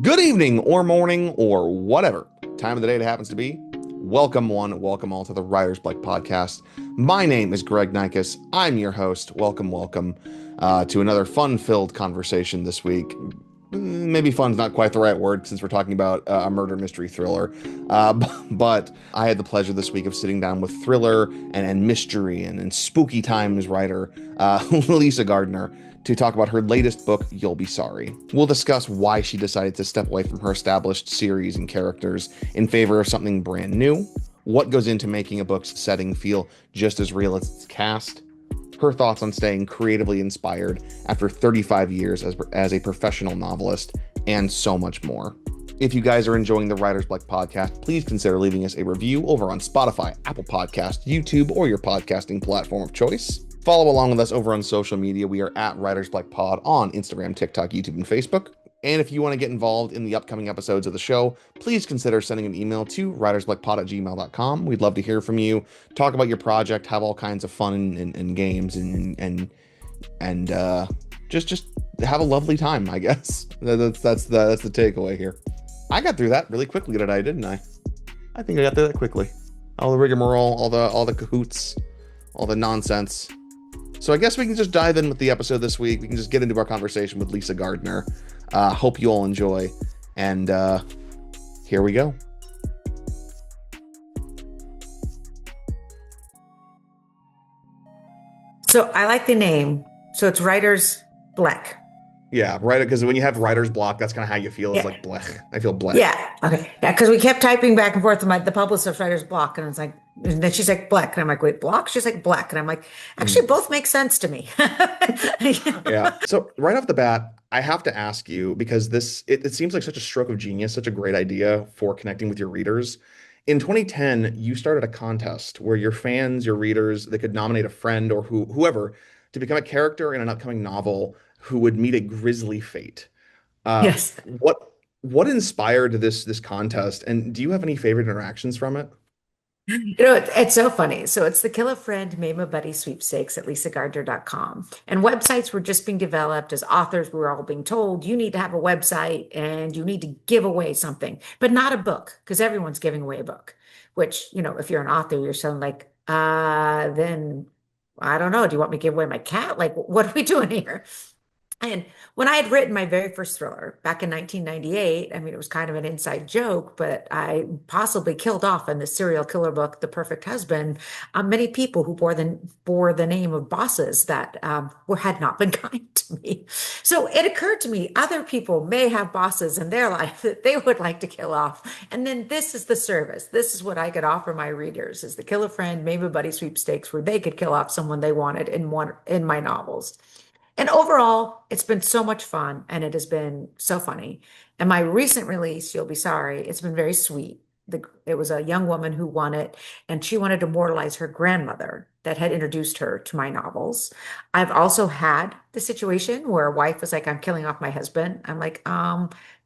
Good evening or morning or whatever time of the day it happens to be. Welcome one, welcome all to the Writer's Bleck podcast. My name is Greg Nikas. I'm your host. Welcome to another fun-filled conversation this week. Maybe fun's not quite the right word since we're talking about a murder mystery thriller. But I had the pleasure this week of sitting down with thriller and mystery and spooky times writer Lisa Gardner to talk about her latest book, You'll Be Sorry. We'll discuss why she decided to step away from her established series and characters in favor of something brand new, what goes into making a book's setting feel just as real as its cast, her thoughts on staying creatively inspired after 35 years as a professional novelist, and so much more. If you guys are enjoying the Writer's Bleck podcast, please consider leaving us a review over on Spotify, Apple Podcast, YouTube, or your podcasting platform of choice. Follow along with us over on social media. We are at Writer's Bleck Pod on Instagram, TikTok, YouTube, and Facebook. And if you want to get involved in the upcoming episodes of the show, please consider sending an email to writersbleckpod@gmail.com. We'd love to hear from you, talk about your project, have all kinds of fun and games, and just have a lovely time, I guess. That's the takeaway here. I got through that really quickly today, didn't I? I think I got through that quickly. All the rigmarole, all the cahoots, all the nonsense. So I guess we can just dive in with the episode this week. We can just get into our conversation with Lisa Gardner. Hope you all enjoy. And here we go. So I like the name. So it's Writer's Bleck. Yeah, right. Because when you have writer's block, that's kind of how you feel. It's Yeah. like Bleck. I feel Bleck. Yeah. Okay. Yeah. Because we kept typing back and forth the publicist Writer's Block. And it's like, and then she's like, Bleck. And I'm like, wait, Block? She's like, Bleck. And I'm like, actually, both make sense to me. Yeah. So right off the bat, I have to ask you, because it seems like such a stroke of genius, such a great idea for connecting with your readers. In 2010, you started a contest where your fans, your readers, they could nominate a friend or whoever to become a character in an upcoming novel who would meet a grisly fate. Uh, Yes. what inspired this contest, and do you have any favorite interactions from it? It's so funny. So it's the Kill a Friend, Maim A Buddy Sweepstakes at lisagardner.com. And websites were just being developed as authors. We were all being told, you need to have a website and you need to give away something, but not a book, because everyone's giving away a book, which, if you're an author, you're so like, then I don't know. Do you want me to give away my cat? Like, what are we doing here? And when I had written my very first thriller back in 1998, I mean, it was kind of an inside joke, but I possibly killed off in the serial killer book, The Perfect Husband, many people who bore the name of bosses that had not been kind to me. So it occurred to me other people may have bosses in their life that they would like to kill off. And then this is the service. This is what I could offer my readers: is the Kill a Friend, Maybe a Buddy Sweepstakes, where they could kill off someone they wanted in my novels. And overall, it's been so much fun and it has been so funny. And my recent release, You'll Be Sorry, it's been very sweet. It was a young woman who won it, and she wanted to immortalize her grandmother that had introduced her to my novels. I've also had the situation where a wife was like, I'm killing off my husband. I'm like,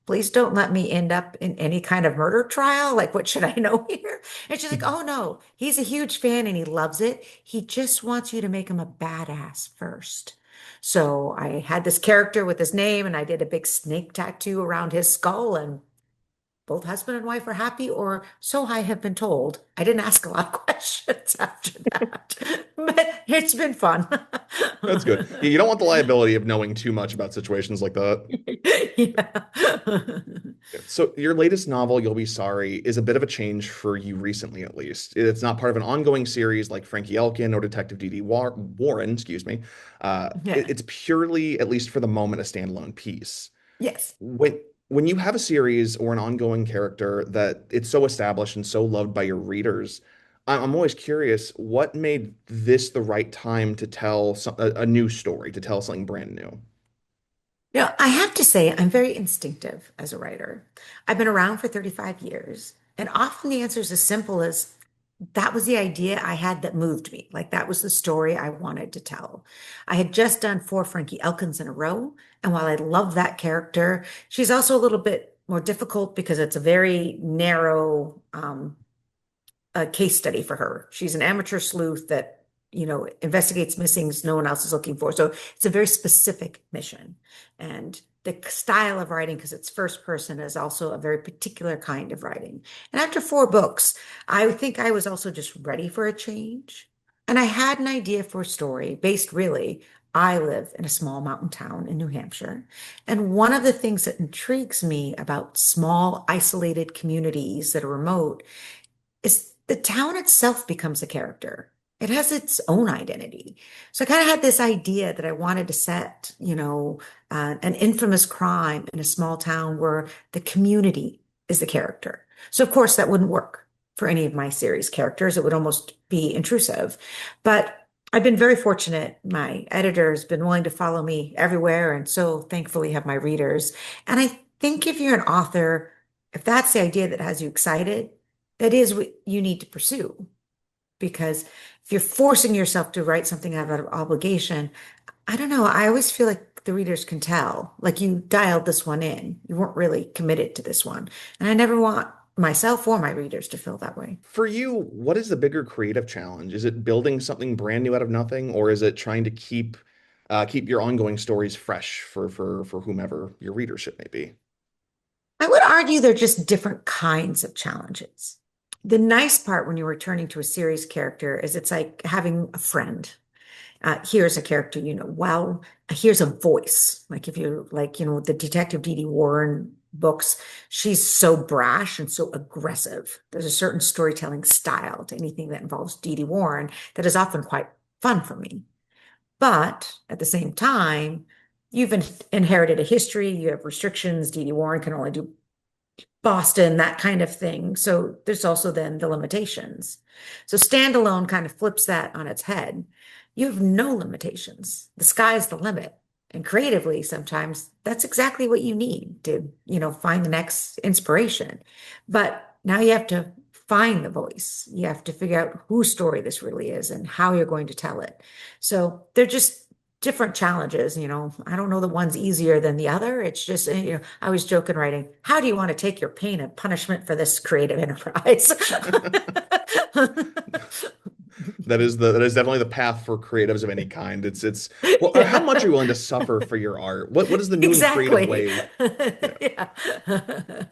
please don't let me end up in any kind of murder trial. Like, what should I know here? And she's like, oh no, he's a huge fan and he loves it. He just wants you to make him a badass first. So I had this character with his name, and I did a big snake tattoo around his skull, and both husband and wife are happy, or so I have been told. I didn't ask a lot of questions after that, but it's been fun. That's good. You don't want the liability of knowing too much about situations like that. Yeah. So your latest novel, You'll Be Sorry, is a bit of a change for you recently, at least. It's not part of an ongoing series like Frankie Elkin or Detective D.D. Warren, excuse me. Yeah. It's purely, at least for the moment, a standalone piece. Yes. When you have a series or an ongoing character that it's so established and so loved by your readers, I'm always curious, what made this the right time to tell a new story, to tell something brand new? I have to say, I'm very instinctive as a writer. I've been around for 35 years, and often the answer is as simple as that was the idea I had that moved me. Like that was the story I wanted to tell. I had just done four Frankie Elkins in a row, and while I love that character, she's also a little bit more difficult because it's a very narrow case study for her. She's an amateur sleuth that, investigates missings no one else is looking for. So it's a very specific mission. And the style of writing, because it's first person, is also a very particular kind of writing. And after 4 books, I think I was also just ready for a change. And I had an idea for a story based really. I live in a small mountain town in New Hampshire. And one of the things that intrigues me about small, isolated communities that are remote is the town itself becomes a character. It has its own identity. So I kind of had this idea that I wanted to set, an infamous crime in a small town where the community is the character. So of course that wouldn't work for any of my series characters. It would almost be intrusive. But I've been very fortunate. My editor has been willing to follow me everywhere, and so thankfully have my readers. And I think if you're an author, if that's the idea that has you excited, that is what you need to pursue. Because if you're forcing yourself to write something out of obligation, I don't know, I always feel like the readers can tell, like you dialed this one in. You weren't really committed to this one. And I never want myself or my readers to feel that way. For you, what is the bigger creative challenge? Is it building something brand new out of nothing, or is it trying to keep your ongoing stories fresh for whomever your readership may be? I would argue they're just different kinds of challenges. The nice part when you're returning to a series character is it's like having a friend. Here's a character you know well. Here's a voice. Like if you like, the Detective Dee Dee Warren books, she's so brash and so aggressive. There's a certain storytelling style to anything that involves Dee Dee Warren that is often quite fun for me. But at the same time, you've inherited a history, you have restrictions. Dee Dee Warren can only do Boston, that kind of thing. So there's also then the limitations. So standalone kind of flips that on its head. You have no limitations. The sky's the limit. And creatively, sometimes that's exactly what you need to, find the next inspiration. But now you have to find the voice. You have to figure out whose story this really is and how you're going to tell it. So they're just different challenges. I don't know the one's easier than the other. It's just, I was joking writing, how do you want to take your pain and punishment for this creative enterprise? That is definitely the path for creatives of any kind. It's well, how Yeah, much are you willing to suffer for your art? What is the new and creative exactly. way? Yeah. Yeah.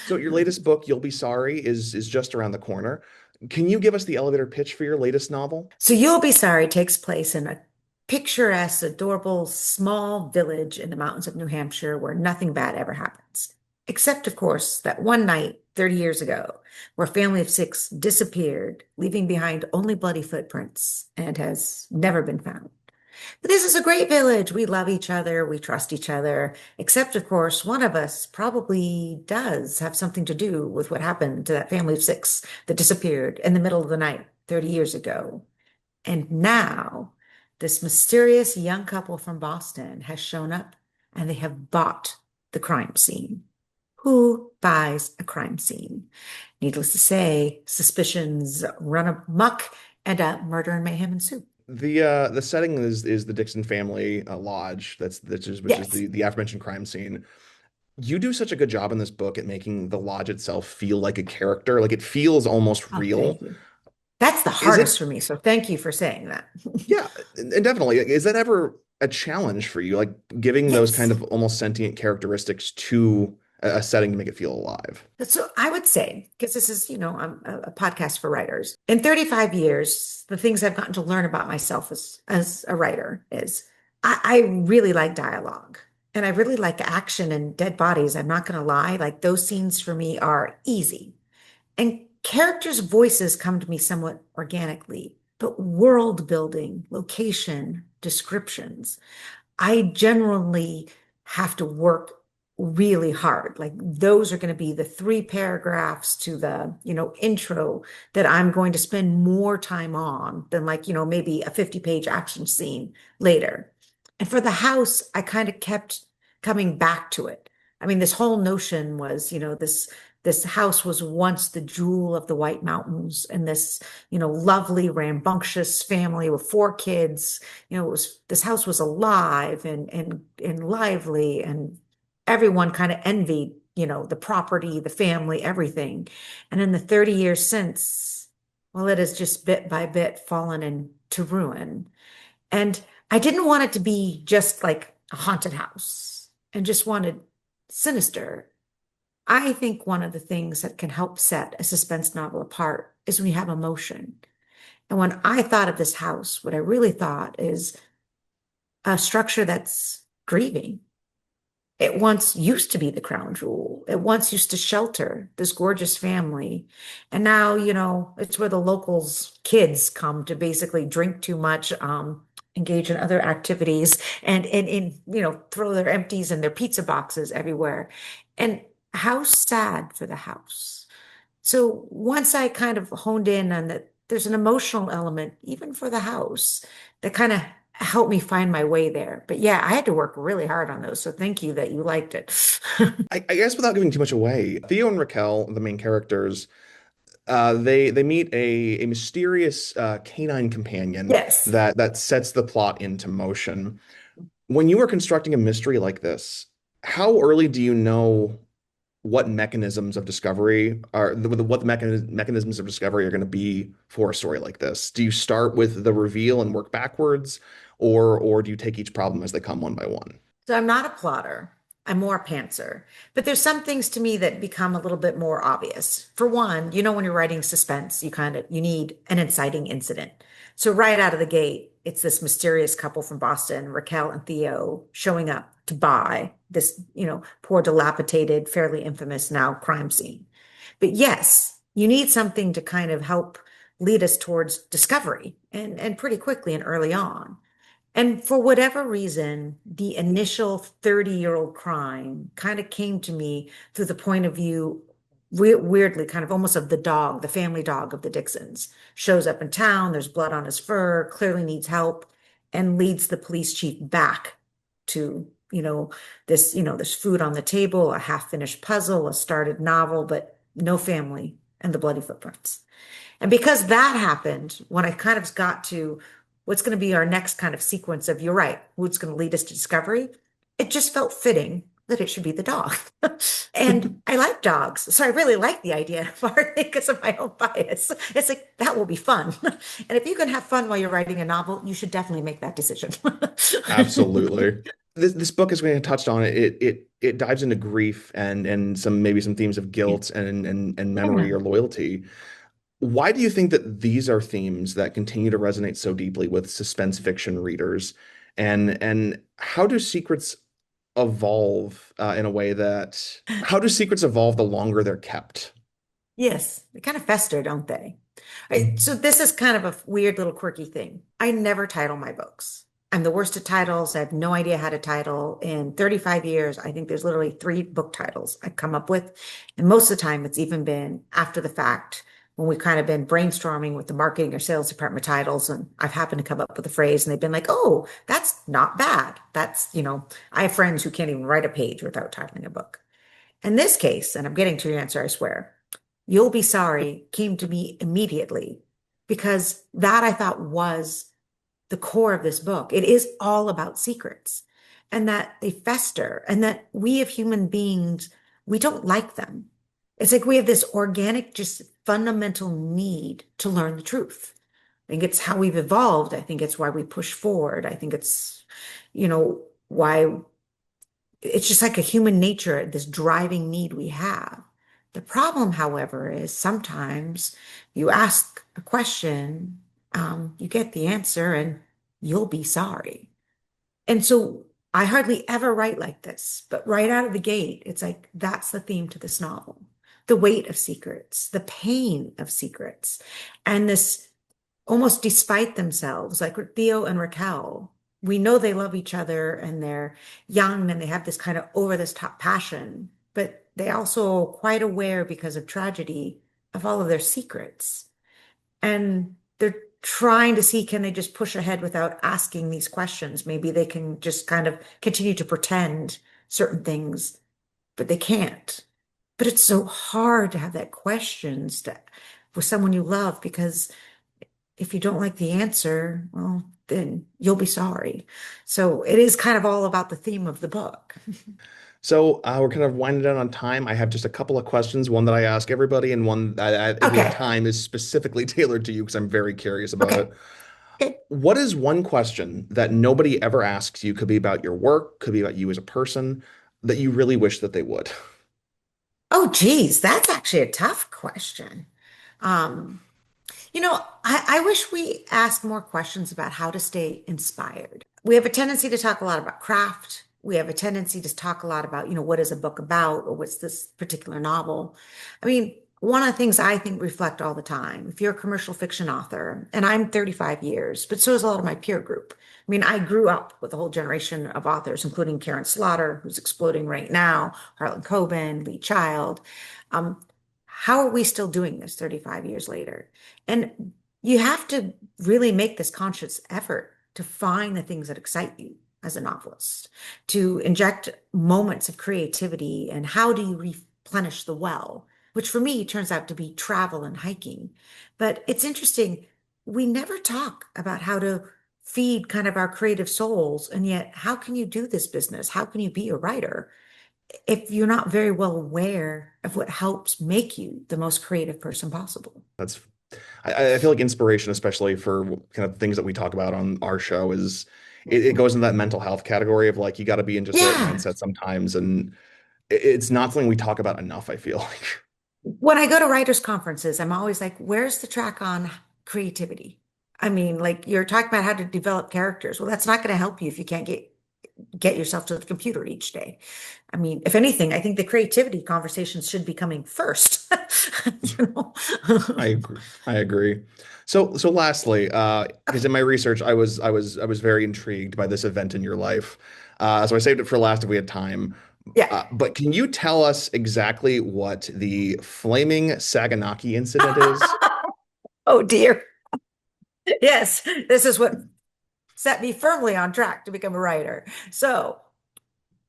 So your latest book, You'll Be Sorry, is just around the corner. Can you give us the elevator pitch for your latest novel? So You'll Be Sorry takes place in a picturesque, adorable, small village in the mountains of New Hampshire where nothing bad ever happens. Except, of course, that one night 30 years ago, where a family of 6 disappeared, leaving behind only bloody footprints and has never been found. But this is a great village. We love each other. We trust each other. Except, of course, one of us probably does have something to do with what happened to that family of 6 that disappeared in the middle of the night 30 years ago. And now, this mysterious young couple from Boston has shown up and they have bought the crime scene. Who buys a crime scene? Needless to say, suspicions run amok and murder and mayhem ensue. The setting is the Dixon family lodge. Which is Yes. the aforementioned crime scene. You do such a good job in this book at making the lodge itself feel like a character. Like it feels almost Oh, thank real. you. That's the Is hardest it? for me. So thank you for saying that. Yeah, and definitely. Like, is that ever a challenge for you? Like giving those kind Yes. of almost sentient characteristics to a setting to make it feel alive. So I would say, because this is, I'm a podcast for writers. In 35 years, the things I've gotten to learn about myself as a writer is I really like dialogue and I really like action and dead bodies. I'm not going to lie. Like those scenes for me are easy. And characters' voices come to me somewhat organically, but world building, location, descriptions, I generally have to work really hard. Like those are going to be the 3 paragraphs to the, intro that I'm going to spend more time on than like, maybe a 50-page action scene later. And for the house, I kind of kept coming back to it. I mean, this whole notion was, this house was once the jewel of the White Mountains, and this, lovely, rambunctious family with 4 kids. This house was alive and lively, and everyone kind of envied, the property, the family, everything. And in the 30 years since, well, it has just bit by bit fallen into ruin. And I didn't want it to be just like a haunted house. and just wanted sinister. I think one of the things that can help set a suspense novel apart is when you have emotion. And when I thought of this house, what I really thought is a structure that's grieving. It once used to be the crown jewel. It once used to shelter this gorgeous family. And now, it's where the locals' kids come to basically drink too much, engage in other activities, and throw their empties and their pizza boxes everywhere. And how sad for the house. So once I kind of honed in on that, there's an emotional element, even for the house, that kind of helped me find my way there. But yeah, I had to work really hard on those. So thank you that you liked it. I guess without giving too much away, Theo and Raquel, the main characters, they meet a mysterious canine companion Yes. that sets the plot into motion. When you are constructing a mystery like this, how early do you know what mechanisms of discovery are what the mechanisms of discovery are going to be for a story like this? Do you start with the reveal and work backwards, or do you take each problem as they come one by one? So I'm not a plotter. I'm more a pantser. But there's some things to me that become a little bit more obvious. For one, when you're writing suspense, you need an inciting incident. So right out of the gate, it's this mysterious couple from Boston, Raquel and Theo, showing up to buy this, poor dilapidated, fairly infamous now crime scene. But yes, you need something to kind of help lead us towards discovery and pretty quickly and early on. And for whatever reason, the initial 30-year-old crime kind of came to me through the point of view, weirdly, kind of almost of the dog, the family dog of the Dixons. Shows up in town, there's blood on his fur, clearly needs help, and leads the police chief back to, this food on the table, a half-finished puzzle, a started novel, but no family and the bloody footprints. And because that happened, when I kind of got to what's going to be our next kind of sequence of, you're right, what's going to lead us to discovery, it just felt fitting that it should be the dog. And I like dogs. So I really like the idea, partly because of my own bias. It's like, that will be fun. And if you can have fun while you're writing a novel, you should definitely make that decision. Absolutely. This book, as we touched on it dives into grief and maybe some themes of guilt and memory Yeah. or loyalty. Why do you think that these are themes that continue to resonate so deeply with suspense fiction readers? And how do secrets evolve the longer they're kept? Yes, they kind of fester, don't they? Right. So this is kind of a weird little quirky thing. I never title my books. I'm the worst at titles. I have no idea how to title. In 35 years, I think there's literally three book titles I've come up with. And most of the time, it's even been after the fact when we've kind of been brainstorming with the marketing or sales department titles. And I've happened to come up with a phrase and they've been like, oh, that's not bad. I have friends who can't even write a page without titling a book. In this case, and I'm getting to your answer, I swear, You'll Be Sorry came to me immediately because that I thought was the core of this book. It is all about secrets and that they fester and that we, as human beings, we don't like them. It's like we have this organic, just fundamental need to learn the truth. I think it's how we've evolved. I think it's why we push forward. I think it's, why it's just like a human nature, this driving need we have. The problem, however, is sometimes you ask a question, you get the answer, and you'll be sorry. And so I hardly ever write like this, but right out of the gate, it's like that's the theme to this novel. The weight of secrets, the pain of secrets, and this almost despite themselves, like with Theo and Raquel. We know they love each other and they're young and they have this kind of over this top passion, but they also are quite aware because of tragedy of all of their secrets. And they're trying to see, can they just push ahead without asking these questions? Maybe they can just kind of continue to pretend certain things, but they can't. But it's so hard to have that questions with someone you love because if you don't like the answer, well, then you'll be sorry. So it is kind of all about the theme of the book. So we're kind of winding down on time. I have just a couple of questions, one that I ask everybody, and one that, if we have Okay. time, is specifically tailored to you because I'm very curious about Okay. it. Okay. What is one question that nobody ever asks you? Could be about your work, could be about you as a person, that you really wish that they would? Oh, geez, that's actually a tough question. Um, I wish we asked more questions about how to stay inspired. We have a tendency to talk a lot about craft. We have a tendency to talk a lot about, what is a book about or what's this particular novel. I mean, one of the things I think reflect all the time, if you're a commercial fiction author, and I'm 35 years, but so is a lot of my peer group. I mean, I grew up with a whole generation of authors, including Karen Slaughter, who's exploding right now, Harlan Coben, Lee Child. Um, how are we still doing this 35 years later? And you have to really make this conscious effort to find the things that excite you as a novelist, to inject moments of creativity. And how do you replenish the well, which for me turns out to be travel and hiking. But it's interesting, we never talk about how to feed kind of our creative souls. And yet, how can you do this business? How can you be a writer if you're not very well aware of what helps make you the most creative person possible? That's I feel like inspiration, especially for kind of things that we talk about on our show, is it goes into that mental health category of like you got to be in just the right Yeah. mindset sometimes, and it's not something we talk about enough, I feel like. When I go to writers' conferences, I'm always like, where's the track on creativity? I mean, like you're talking about how to develop characters. Well, that's not going to help you if you can't get yourself to the computer each day. I mean, if anything, I think the creativity conversations should be coming first. You know? I agree. I agree. So lastly, because in my research, I was very intrigued by this event in your life. So I saved it for last if we had time. Yeah. But can you tell us exactly what the flaming Saganaki incident is? Oh dear. Yes, this is what set me firmly on track to become a writer. So,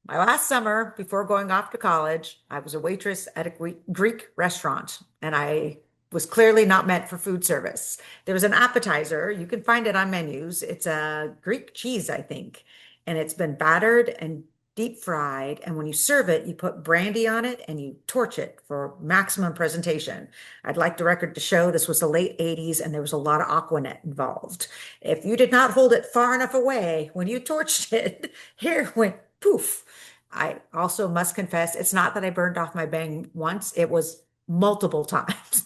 my last summer before going off to college, I was a waitress at a Greek restaurant, and I was clearly not meant for food service. There was an appetizer, you can find it on menus. It's a Greek cheese, I think, and it's been battered and deep fried. And when you serve it, you put brandy on it and you torch it for maximum presentation. I'd like the record to show this was the late 80s and there was a lot of Aquanet involved. If you did not hold it far enough away when you torched it, here went poof. I also must confess, it's not that I burned off my bang once, it was multiple times.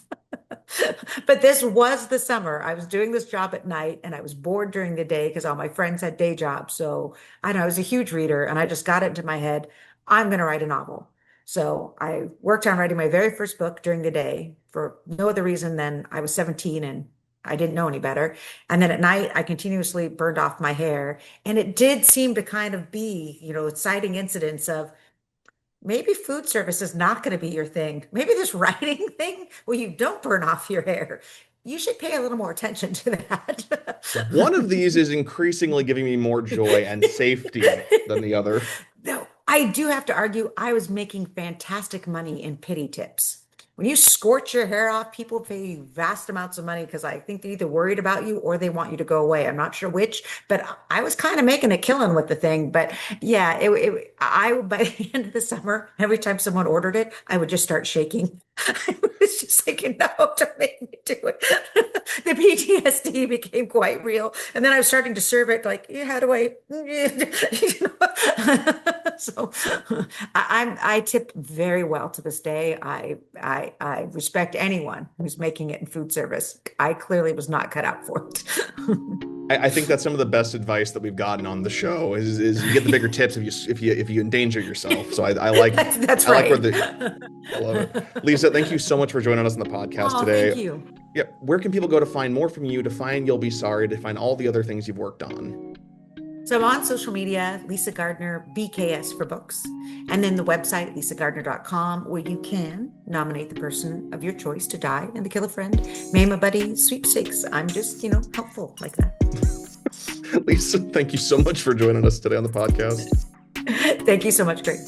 But this was the summer. I was doing this job at night and I was bored during the day because all my friends had day jobs. So I know I was a huge reader and I just got it into my head, I'm going to write a novel. So I worked on writing my very first book during the day for no other reason than I was 17 and I didn't know any better. And then at night, I continuously burned off my hair. And it did seem to kind of be, exciting incidents of maybe food service is not going to be your thing. Maybe this writing thing where you don't burn off your hair. You should pay a little more attention to One of that. these is increasingly giving me more joy and safety than the other. No, I do have to argue, I was making fantastic money in pity tips. When you scorch your hair off, people pay you vast amounts of money because I think they're either worried about you or they want you to go away. I'm not sure which, but I was kind of making a killing with the thing. But yeah, I by the end of the summer, every time someone ordered it, I would just start shaking. I was just like, no, don't make me do it. The PTSD became quite real. And then I was starting to serve it like, yeah, how do I, so I tip very well to this day. I respect anyone who's making it in food service. I clearly was not cut out for it. I think that's some of the best advice that we've gotten on the show is you get the bigger tips if you endanger yourself. So I like That's I like where right. the I love it. Lisa, thank you so much for joining us on the podcast Oh, today. thank you. Yeah, where can people go to find more from you, to find You'll Be Sorry, to find all the other things you've worked on? So I'm on social media, Lisa Gardner, BKS for books, and then the website, lisagardner.com, where you can nominate the person of your choice to die and to kill a friend. Maim A Buddy Sweepstakes. I'm just, helpful like that. Lisa, thank you so much for joining us today on the podcast. Thank you so much, Greg.